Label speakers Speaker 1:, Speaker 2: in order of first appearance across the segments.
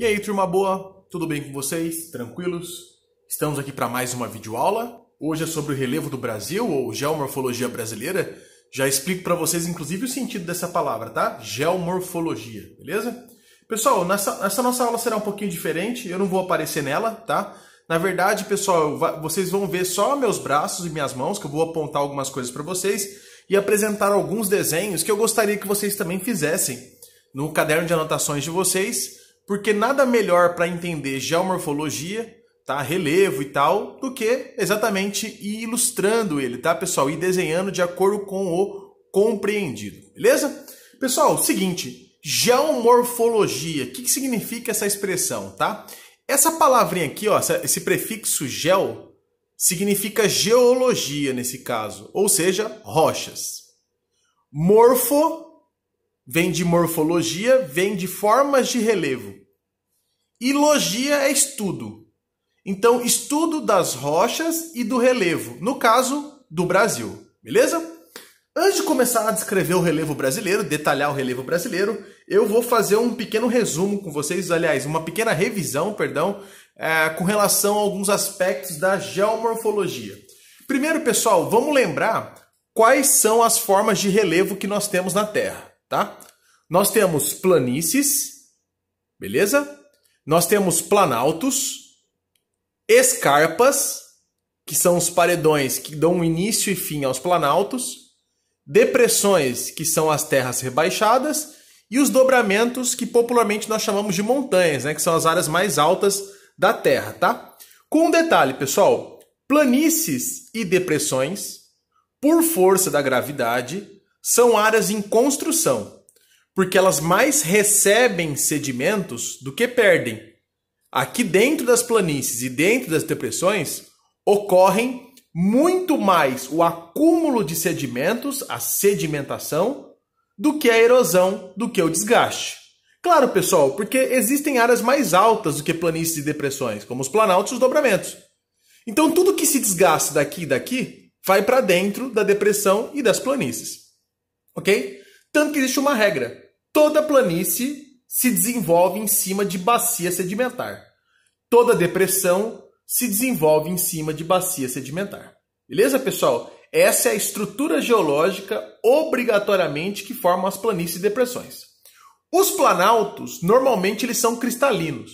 Speaker 1: E aí, turma boa? Tudo bem com vocês? Tranquilos? Estamos aqui para mais uma videoaula. Hoje é sobre o relevo do Brasil, ou geomorfologia brasileira. Já explico para vocês, inclusive, o sentido dessa palavra, tá? Geomorfologia, beleza? Pessoal, essa nossa aula será um pouquinho diferente. Eu não vou aparecer nela, tá? Na verdade, pessoal, vocês vão ver só meus braços e minhas mãos, que eu vou apontar algumas coisas para vocês e apresentar alguns desenhos que eu gostaria que vocês também fizessem no caderno de anotações de vocês, porque nada melhor para entender geomorfologia, tá? Relevo e tal, do que exatamente ir ilustrando ele, tá, pessoal? E desenhando de acordo com o compreendido, beleza? Pessoal, seguinte, geomorfologia, o que significa essa expressão, tá? Essa palavrinha aqui, ó, esse prefixo geo, significa geologia nesse caso, ou seja, rochas. Morfo vem de morfologia, vem de formas de relevo. E logia é estudo. Então, estudo das rochas e do relevo, no caso do Brasil, beleza? Antes de começar a descrever o relevo brasileiro, detalhar o relevo brasileiro, eu vou fazer um pequeno resumo com vocês, aliás, uma pequena revisão, perdão, com relação a alguns aspectos da geomorfologia. Primeiro, pessoal, vamos lembrar quais são as formas de relevo que nós temos na Terra, tá? Nós temos planícies, beleza? Nós temos planaltos, escarpas, que são os paredões que dão início e fim aos planaltos, depressões, que são as terras rebaixadas, e os dobramentos, que popularmente nós chamamos de montanhas, né, que são as áreas mais altas da Terra, tá? Com um detalhe, pessoal, planícies e depressões, por força da gravidade, são áreas em construção, porque elas mais recebem sedimentos do que perdem. Aqui dentro das planícies e dentro das depressões, ocorrem muito mais o acúmulo de sedimentos, a sedimentação, do que a erosão, do que o desgaste. Claro, pessoal, porque existem áreas mais altas do que planícies e depressões, como os planaltos e os dobramentos. Então, tudo que se desgasta daqui e daqui vai para dentro da depressão e das planícies. Ok? Tanto que existe uma regra. Toda planície se desenvolve em cima de bacia sedimentar. Toda depressão se desenvolve em cima de bacia sedimentar. Beleza, pessoal? Essa é a estrutura geológica obrigatoriamente que formam as planícies e depressões. Os planaltos, normalmente, eles são cristalinos,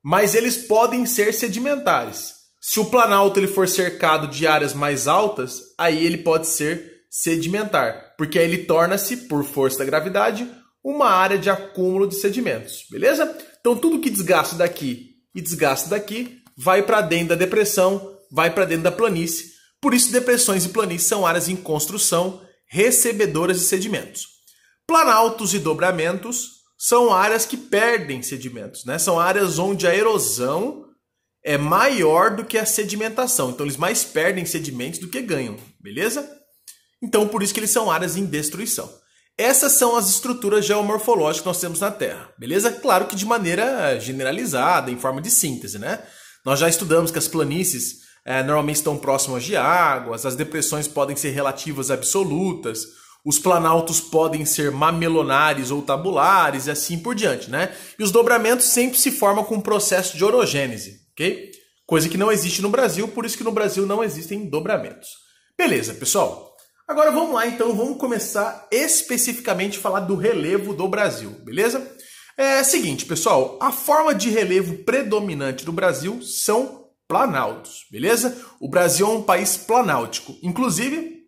Speaker 1: mas eles podem ser sedimentares. Se o planalto ele for cercado de áreas mais altas, aí ele pode ser sedimentar, porque aí ele torna-se, por força da gravidade, uma área de acúmulo de sedimentos, beleza? Então tudo que desgasta daqui e desgasta daqui vai para dentro da depressão, vai para dentro da planície. Por isso, depressões e planícies são áreas em construção, recebedoras de sedimentos. Planaltos e dobramentos são áreas que perdem sedimentos, né? São áreas onde a erosão é maior do que a sedimentação. Então, eles mais perdem sedimentos do que ganham, beleza? Então, por isso que eles são áreas em destruição. Essas são as estruturas geomorfológicas que nós temos na Terra, beleza? Claro que de maneira generalizada, em forma de síntese, né? Nós já estudamos que as planícies normalmente estão próximas de águas, as depressões podem ser relativas absolutas, os planaltos podem ser mamelonares ou tabulares e assim por diante, né? E os dobramentos sempre se formam com um processo de orogênese, ok? Coisa que não existe no Brasil, por isso que no Brasil não existem dobramentos. Beleza, pessoal? Agora vamos lá, então, vamos começar especificamente a falar do relevo do Brasil, beleza? Seguinte, pessoal, a forma de relevo predominante do Brasil são planaltos, beleza? O Brasil é um país planáltico. Inclusive,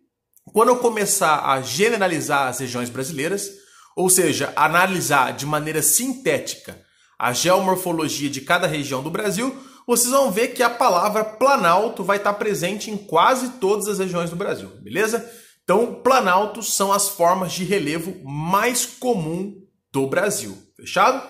Speaker 1: quando eu começar a generalizar as regiões brasileiras, ou seja, analisar de maneira sintética a geomorfologia de cada região do Brasil, vocês vão ver que a palavra planalto vai estar presente em quase todas as regiões do Brasil, beleza? Então, planaltos são as formas de relevo mais comum do Brasil, fechado?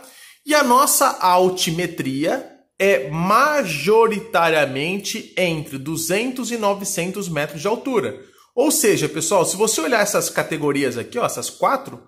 Speaker 1: E a nossa altimetria é majoritariamente entre 200 e 900 metros de altura. Ou seja, pessoal, se você olhar essas categorias aqui, ó, essas quatro,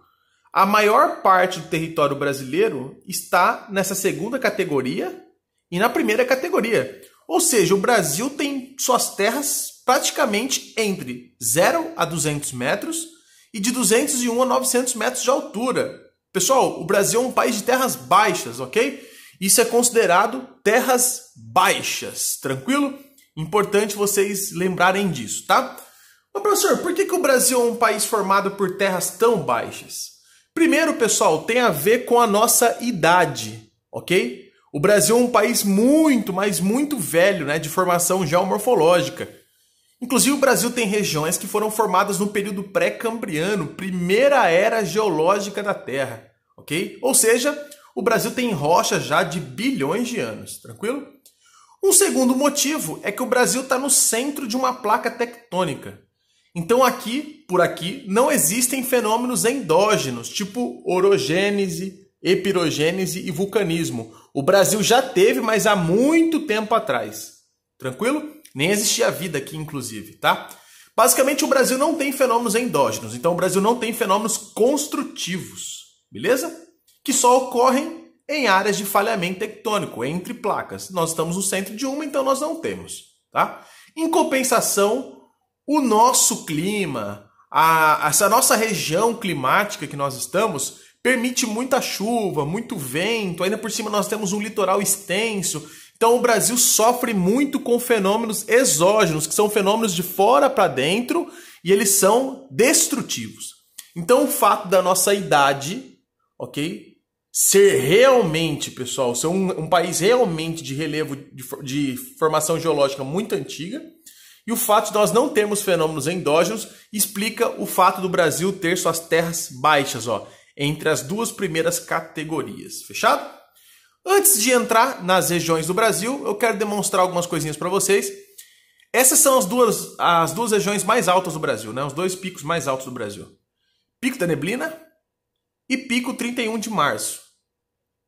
Speaker 1: a maior parte do território brasileiro está nessa segunda categoria e na primeira categoria. Ou seja, o Brasil tem suas terras praticamente entre 0 a 200 metros e de 201 a 900 metros de altura. Pessoal, o Brasil é um país de terras baixas, ok? Isso é considerado terras baixas, tranquilo? Importante vocês lembrarem disso, tá? Mas, professor, por que o Brasil é um país formado por terras tão baixas? Primeiro, pessoal, tem a ver com a nossa idade, ok? O Brasil é um país muito, mas muito velho, né, de formação geomorfológica. Inclusive, o Brasil tem regiões que foram formadas no período pré-cambriano, primeira era geológica da Terra, ok? Ou seja, o Brasil tem rochas já de bilhões de anos, tranquilo? Um segundo motivo é que o Brasil está no centro de uma placa tectônica. Então por aqui, não existem fenômenos endógenos, tipo orogênese, epirogênese e vulcanismo. O Brasil já teve, mas há muito tempo atrás. Tranquilo? Nem existia vida aqui, inclusive, tá? Basicamente, o Brasil não tem fenômenos endógenos. Então, o Brasil não tem fenômenos construtivos, beleza? Que só ocorrem em áreas de falhamento tectônico, entre placas. Nós estamos no centro de uma, então nós não temos, tá? Em compensação, o nosso clima, essa nossa região climática que nós estamos, permite muita chuva, muito vento, ainda por cima nós temos um litoral extenso. Então o Brasil sofre muito com fenômenos exógenos, que são fenômenos de fora para dentro, e eles são destrutivos. Então o fato da nossa idade, ok? Ser realmente, pessoal, ser um país realmente de relevo, de formação geológica muito antiga, e o fato de nós não termos fenômenos endógenos explica o fato do Brasil ter suas terras baixas, ó, entre as duas primeiras categorias. Fechado? Antes de entrar nas regiões do Brasil, eu quero demonstrar algumas coisinhas para vocês. Essas são as duas regiões mais altas do Brasil, né? Os dois picos mais altos do Brasil. Pico da Neblina e Pico 31 de Março.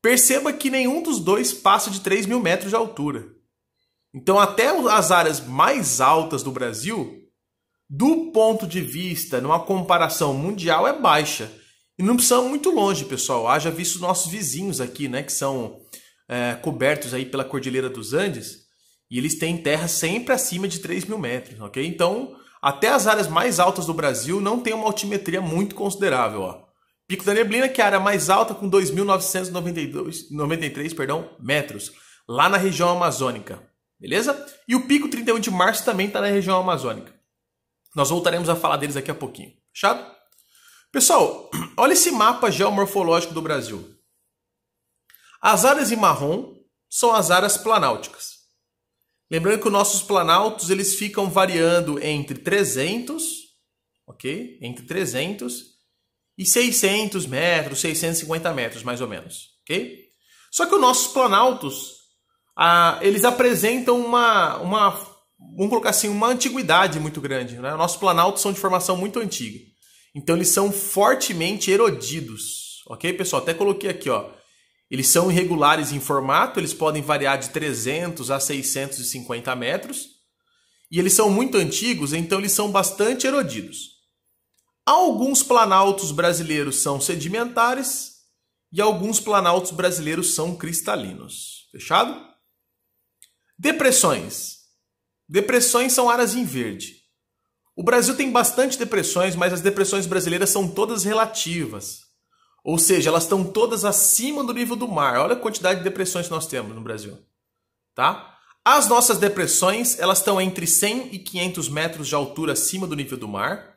Speaker 1: Perceba que nenhum dos dois passa de 3.000 metros de altura. Então, até as áreas mais altas do Brasil, do ponto de vista, numa comparação mundial, é baixa. E não precisamos muito longe, pessoal. Haja visto os nossos vizinhos aqui, né, que são cobertos aí pela Cordilheira dos Andes, e eles têm terra sempre acima de 3.000 metros, ok? Então, até as áreas mais altas do Brasil não tem uma altimetria muito considerável, ó. Pico da Neblina, que é a área mais alta, com 2.993 metros, lá na região amazônica. Beleza? E o Pico 31 de Março também está na região amazônica. Nós voltaremos a falar deles daqui a pouquinho. Fechado? Pessoal, olha esse mapa geomorfológico do Brasil. As áreas em marrom são as áreas planáuticas. Lembrando que os nossos planaltos eles ficam variando entre 300, ok? Entre 300 e 600 metros, 650 metros mais ou menos, ok? Só que os nossos planaltos eles apresentam vamos colocar assim, uma antiguidade muito grande, né? Nossos planaltos são de formação muito antiga. Então eles são fortemente erodidos, ok, pessoal? Até coloquei aqui, ó. Eles são irregulares em formato, eles podem variar de 300 a 650 metros. E eles são muito antigos, então eles são bastante erodidos. Alguns planaltos brasileiros são sedimentares e alguns planaltos brasileiros são cristalinos. Fechado? Depressões. Depressões são áreas em verde. O Brasil tem bastante depressões, mas as depressões brasileiras são todas relativas. Ou seja, elas estão todas acima do nível do mar. Olha a quantidade de depressões que nós temos no Brasil. Tá? As nossas depressões, elas estão entre 100 e 500 metros de altura acima do nível do mar.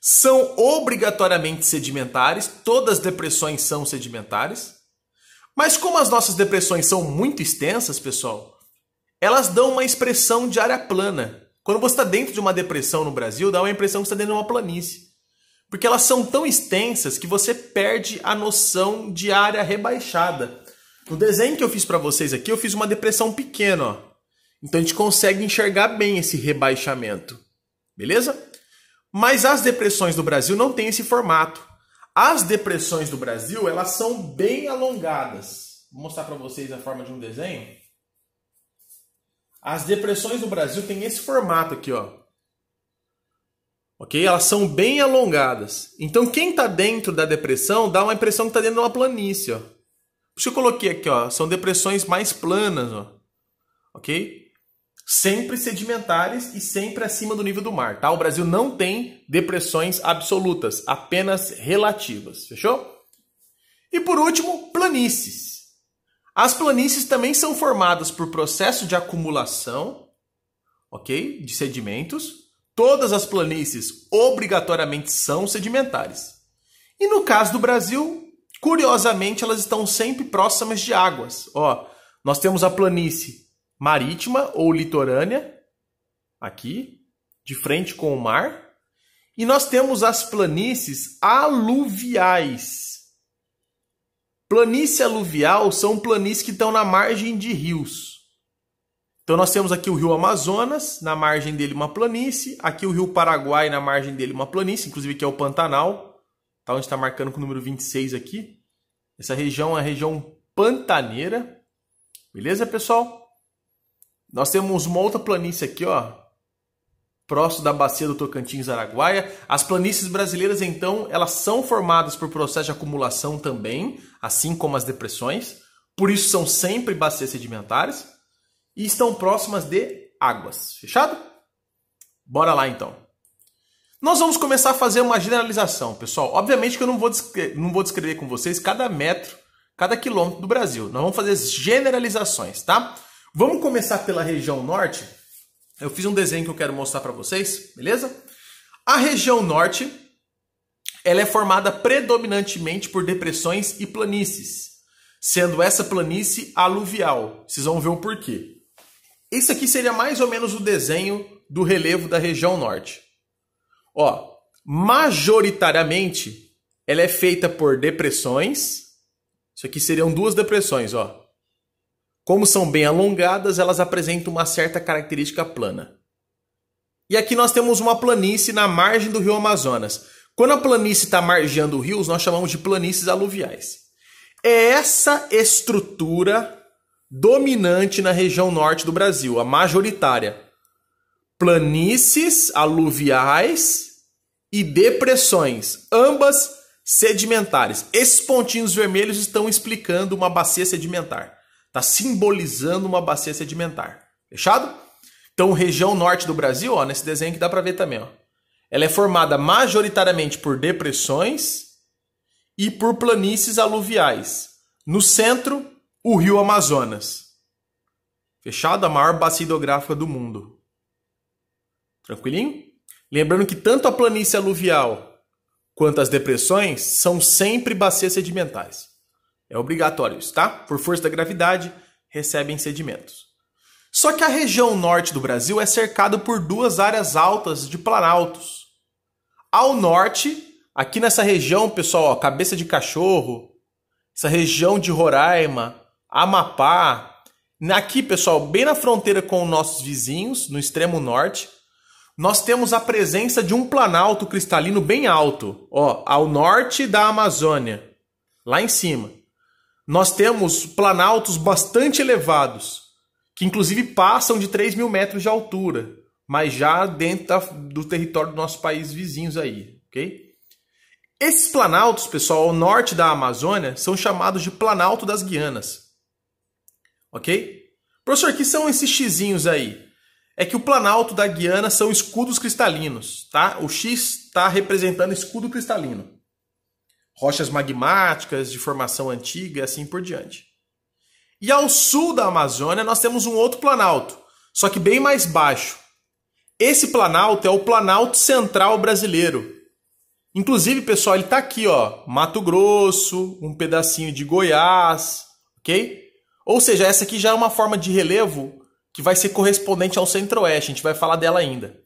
Speaker 1: São obrigatoriamente sedimentares. Todas as depressões são sedimentares. Mas como as nossas depressões são muito extensas, pessoal, elas dão uma expressão de área plana. Quando você está dentro de uma depressão no Brasil, dá uma impressão que você está dentro de uma planície. Porque elas são tão extensas que você perde a noção de área rebaixada. No desenho que eu fiz para vocês aqui, eu fiz uma depressão pequena, ó. Então a gente consegue enxergar bem esse rebaixamento. Beleza? Mas as depressões do Brasil não têm esse formato. As depressões do Brasil, elas são bem alongadas. Vou mostrar para vocês a forma de um desenho. As depressões do Brasil têm esse formato aqui, ó. Ok? Elas são bem alongadas. Então, quem está dentro da depressão dá uma impressão que está dentro de uma planície, ó. Por isso eu coloquei aqui, ó. São depressões mais planas, ó. Ok? Sempre sedimentares e sempre acima do nível do mar, tá? O Brasil não tem depressões absolutas, apenas relativas. Fechou? E por último, planícies. As planícies também são formadas por processo de acumulação, ok? De sedimentos. Todas as planícies obrigatoriamente são sedimentares. E no caso do Brasil, curiosamente, elas estão sempre próximas de águas. Ó, nós temos a planície marítima ou litorânea, aqui, de frente com o mar. E nós temos as planícies aluviais. Planície aluvial são planícies que estão na margem de rios. Então nós temos aqui o rio Amazonas, na margem dele uma planície. Aqui o rio Paraguai, na margem dele uma planície. Inclusive aqui é o Pantanal. Tá, onde está marcando com o número 26 aqui. Essa região é a região pantaneira. Beleza, pessoal? Nós temos uma outra planície aqui, ó, próximo da bacia do Tocantins-Araguaia. As planícies brasileiras, então, elas são formadas por processo de acumulação também, assim como as depressões. Por isso são sempre bacias sedimentares e estão próximas de águas. Fechado? Bora lá, então. Nós vamos começar a fazer uma generalização, pessoal. Obviamente que eu não vou descrever com vocês cada metro, cada quilômetro do Brasil. Nós vamos fazer generalizações, tá? Vamos começar pela região norte. Eu fiz um desenho que eu quero mostrar para vocês, beleza? A região norte, ela é formada predominantemente por depressões e planícies, sendo essa planície aluvial. Vocês vão ver o porquê. Esse aqui seria mais ou menos o desenho do relevo da região norte. Ó, majoritariamente, ela é feita por depressões. Isso aqui seriam duas depressões, ó. Como são bem alongadas, elas apresentam uma certa característica plana. E aqui nós temos uma planície na margem do rio Amazonas. Quando a planície está margeando rios, nós chamamos de planícies aluviais. É essa estrutura dominante na região norte do Brasil, a majoritária. Planícies aluviais e depressões, ambas sedimentares. Esses pontinhos vermelhos estão explicando uma bacia sedimentar. Está simbolizando uma bacia sedimentar. Fechado? Então, região norte do Brasil, ó, nesse desenho que dá para ver também, ó, ela é formada majoritariamente por depressões e por planícies aluviais. No centro, o rio Amazonas. Fechado? A maior bacia hidrográfica do mundo. Tranquilinho? Lembrando que tanto a planície aluvial quanto as depressões são sempre bacias sedimentares. É obrigatório isso, tá? Por força da gravidade, recebem sedimentos. Só que a região norte do Brasil é cercada por duas áreas altas de planaltos. Ao norte, aqui nessa região, pessoal, ó, Cabeça de Cachorro, essa região de Roraima, Amapá. Aqui, pessoal, bem na fronteira com os nossos vizinhos, no extremo norte, nós temos a presença de um planalto cristalino bem alto, ó, ao norte da Amazônia, lá em cima. Nós temos planaltos bastante elevados, que inclusive passam de 3.000 metros de altura, mas já dentro do território do nosso país vizinhos aí, ok? Esses planaltos, pessoal, ao norte da Amazônia, são chamados de Planalto das Guianas, ok? Professor, o que são esses xizinhos aí? É que o Planalto da Guiana são escudos cristalinos, tá? O X está representando escudo cristalino. Rochas magmáticas de formação antiga e assim por diante. E ao sul da Amazônia nós temos um outro planalto, só que bem mais baixo. Esse planalto é o Planalto Central brasileiro. Inclusive, pessoal, ele está aqui, ó, Mato Grosso, um pedacinho de Goiás, ok? Ou seja, essa aqui já é uma forma de relevo que vai ser correspondente ao centro-oeste, a gente vai falar dela ainda.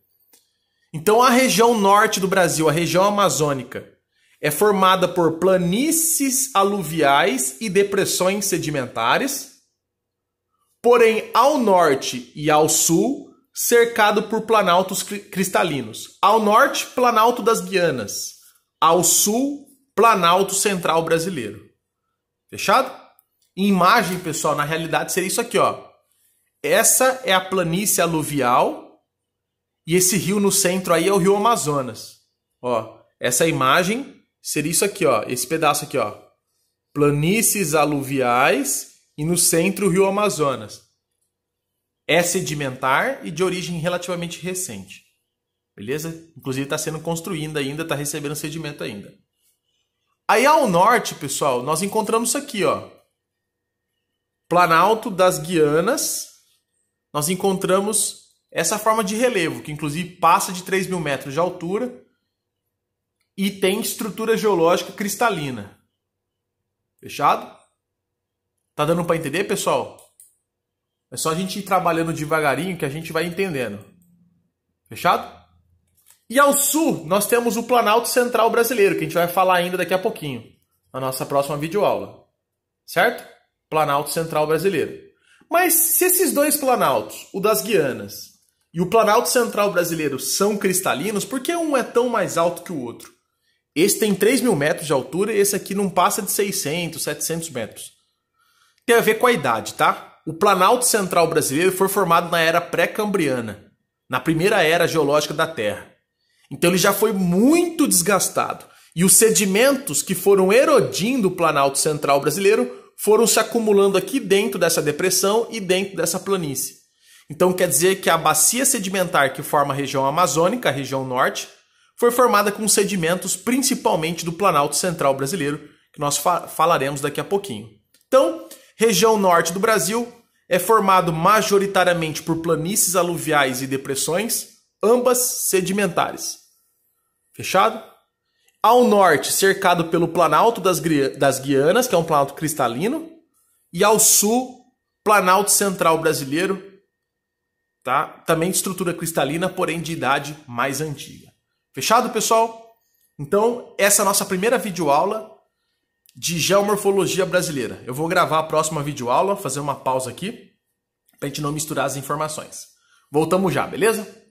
Speaker 1: Então a região norte do Brasil, a região amazônica, é formada por planícies aluviais e depressões sedimentares, porém ao norte e ao sul, cercado por planaltos cristalinos. Ao norte, Planalto das Guianas. Ao sul, Planalto Central brasileiro. Fechado? Em imagem, pessoal, na realidade seria isso aqui, ó. Essa é a planície aluvial e esse rio no centro aí é o rio Amazonas. Ó, essa imagem seria isso aqui, ó, esse pedaço aqui, ó. Planícies aluviais e no centro o rio Amazonas. É sedimentar e de origem relativamente recente. Beleza? Inclusive está sendo construído ainda, está recebendo sedimento ainda. Aí ao norte, pessoal, nós encontramos isso aqui, ó. Planalto das Guianas, nós encontramos essa forma de relevo, que inclusive passa de 3.000 metros de altura e tem estrutura geológica cristalina. Fechado? Tá dando para entender, pessoal? É só a gente ir trabalhando devagarinho que a gente vai entendendo. Fechado? E ao sul, nós temos o Planalto Central Brasileiro, que a gente vai falar ainda daqui a pouquinho, na nossa próxima videoaula. Certo? Planalto Central Brasileiro. Mas se esses dois planaltos, o das Guianas e o Planalto Central Brasileiro, são cristalinos, por que um é tão mais alto que o outro? Esse tem 3.000 metros de altura e esse aqui não passa de 600, 700 metros. Tem a ver com a idade, tá? O Planalto Central Brasileiro foi formado na era pré-cambriana, na primeira era geológica da Terra. Então ele já foi muito desgastado. E os sedimentos que foram erodindo o Planalto Central Brasileiro foram se acumulando aqui dentro dessa depressão e dentro dessa planície. Então quer dizer que a bacia sedimentar que forma a região amazônica, a região norte, foi formada com sedimentos principalmente do Planalto Central Brasileiro, que nós falaremos daqui a pouquinho. Então, região norte do Brasil é formado majoritariamente por planícies aluviais e depressões, ambas sedimentares. Fechado? Ao norte, cercado pelo Planalto das Guianas, que é um planalto cristalino, e ao sul, Planalto Central Brasileiro, tá? Também de estrutura cristalina, porém de idade mais antiga. Fechado, pessoal? Então, essa é a nossa primeira videoaula de geomorfologia brasileira. Eu vou gravar a próxima videoaula, fazer uma pausa aqui, para a gente não misturar as informações. Voltamos já, beleza?